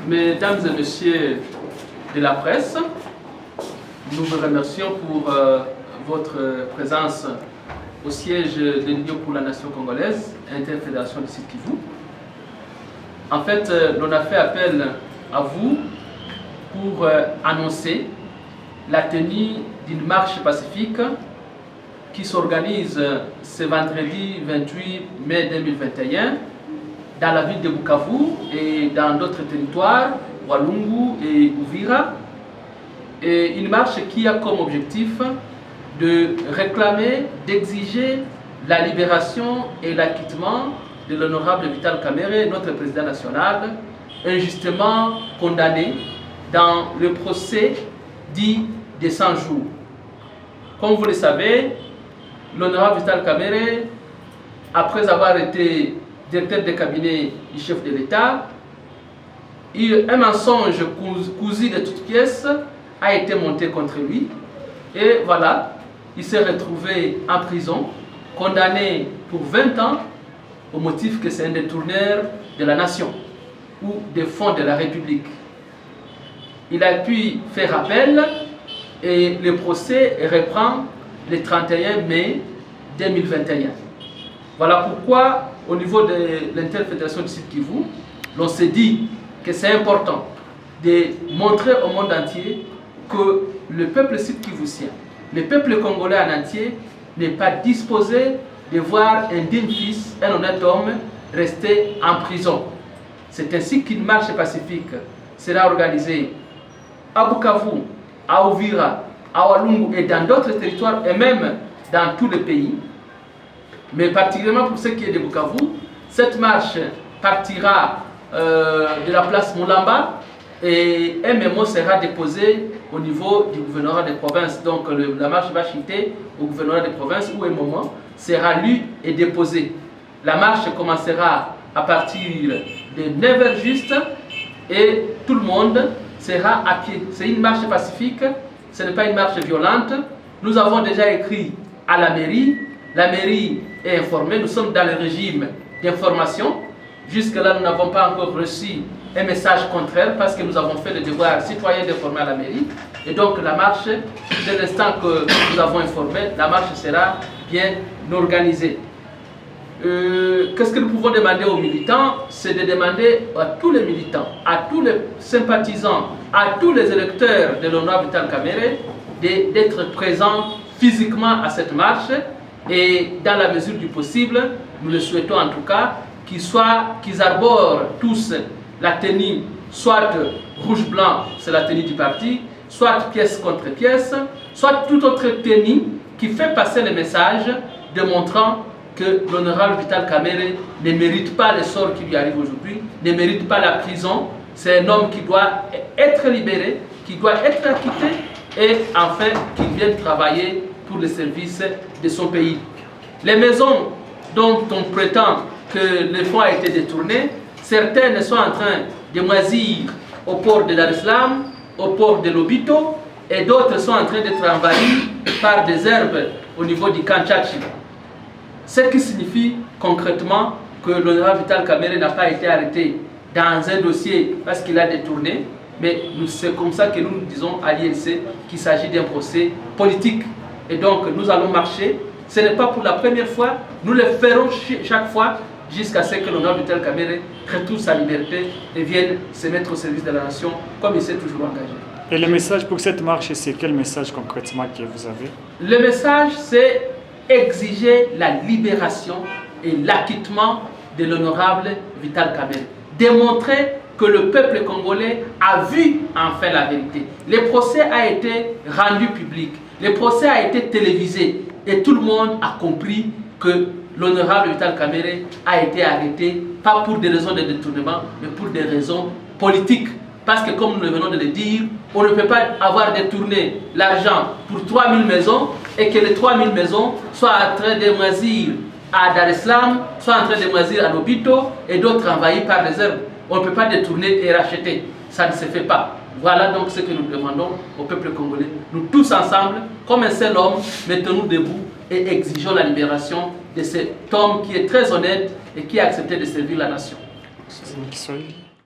Mesdames et messieurs de la presse, nous vous remercions pour votre présence au siège de l'Union pour la nation congolaise, Interfédération du Sud Kivu. En fait, l'on a fait appel à vous pour annoncer la tenue d'une marche pacifique qui s'organise ce vendredi 28 mai 2021 dans la ville de Bukavu et dans d'autres territoires, Walungu et Uvira. Et une marche qui a comme objectif de réclamer, d'exiger la libération et l'acquittement de l'honorable Vital Kamerhe, notre président national, injustement condamné dans le procès dit des 100 jours. Comme vous le savez, l'honorable Vital Kamerhe, après avoir été directeur de cabinet du chef de l'État, un mensonge cousu de toutes pièces a été monté contre lui. Et voilà, il s'est retrouvé en prison, condamné pour 20 ans, au motif que c'est un détourneur de la nation ou des fonds de la République. Il a pu faire appel et le procès reprend le 31 mai 2021. Voilà pourquoi, au niveau de l'Interfédération du Sud Kivu, l'on s'est dit que c'est important de montrer au monde entier que le peuple sud-kivusien, le peuple congolais en entier, n'est pas disposé de voir un digne fils, un honnête homme, rester en prison. C'est ainsi qu'une marche pacifique sera organisée à Bukavu, à Uvira, à Walungu et dans d'autres territoires et même dans tout le pays. Mais particulièrement pour ce qui est de Bukavu, cette marche partira de la place Moulamba et un mémo sera déposé au niveau du gouvernorat des provinces. Donc la marche va chuter au gouvernorat des provinces où un mémo sera lu et déposé. La marche commencera à partir de 9h juste et tout le monde sera à pied. C'est une marche pacifique, ce n'est pas une marche violente. Nous avons déjà écrit à la mairie est informée, nous sommes dans le régime d'information. Jusque-là, nous n'avons pas encore reçu un message contraire parce que nous avons fait le devoir citoyen d'informer à la mairie. Et donc la marche, dès l'instant que nous avons informé, la marche sera bien organisée. Qu'est-ce que nous pouvons demander aux militants? C'est de demander à tous les militants, à tous les sympathisants, à tous les électeurs de l'honorable Vital Kamerhe d'être présents physiquement à cette marche. Et dans la mesure du possible, nous le souhaitons en tout cas, qu'ils arborent tous la tenue, soit rouge-blanc, c'est la tenue du parti, soit pièce contre pièce, soit toute autre tenue qui fait passer le message démontrant que l'honorable Vital Kamerhe ne mérite pas le sort qui lui arrive aujourd'hui, ne mérite pas la prison. C'est un homme qui doit être libéré, qui doit être acquitté et enfin qu'il vienne travailler pour le service de son pays. Les maisons dont on prétend que le fonds a été détourné, certaines sont en train de moisir au port de Dar es Salaam, au port de Lobito, et d'autres sont en train d'être envahies par des herbes au niveau du Kanchachi. Ce qui signifie concrètement que l'honorable Vital Kamerhe n'a pas été arrêté dans un dossier parce qu'il a détourné, mais c'est comme ça que nous disons à l'INC qu'il s'agit d'un procès politique. Et donc nous allons marcher. Ce n'est pas pour la première fois, nous le ferons chaque fois jusqu'à ce que l'honorable Vital Kamerhe retrouve sa liberté et vienne se mettre au service de la nation comme il s'est toujours engagé. Et le message pour cette marche, c'est quel message concrètement que vous avez? Le message, c'est exiger la libération et l'acquittement de l'honorable Vital Kamerhe. Démontrer que le peuple congolais a vu enfin la vérité. Le procès a été rendu public, le procès a été télévisé et tout le monde a compris que l'honorable Vital Kamerhe a été arrêté, pas pour des raisons de détournement, mais pour des raisons politiques. Parce que comme nous venons de le dire, on ne peut pas avoir détourné l'argent pour 3000 maisons et que les 3000 maisons soient en train de moisir à Dar es Salaam, soient en train de moisir à Lobito et d'autres envahis par les herbes. On ne peut pas détourner et racheter. Ça ne se fait pas. Voilà donc ce que nous demandons au peuple congolais. Nous tous ensemble, comme un seul homme, mettons-nous debout et exigeons la libération de cet homme qui est très honnête et qui a accepté de servir la nation.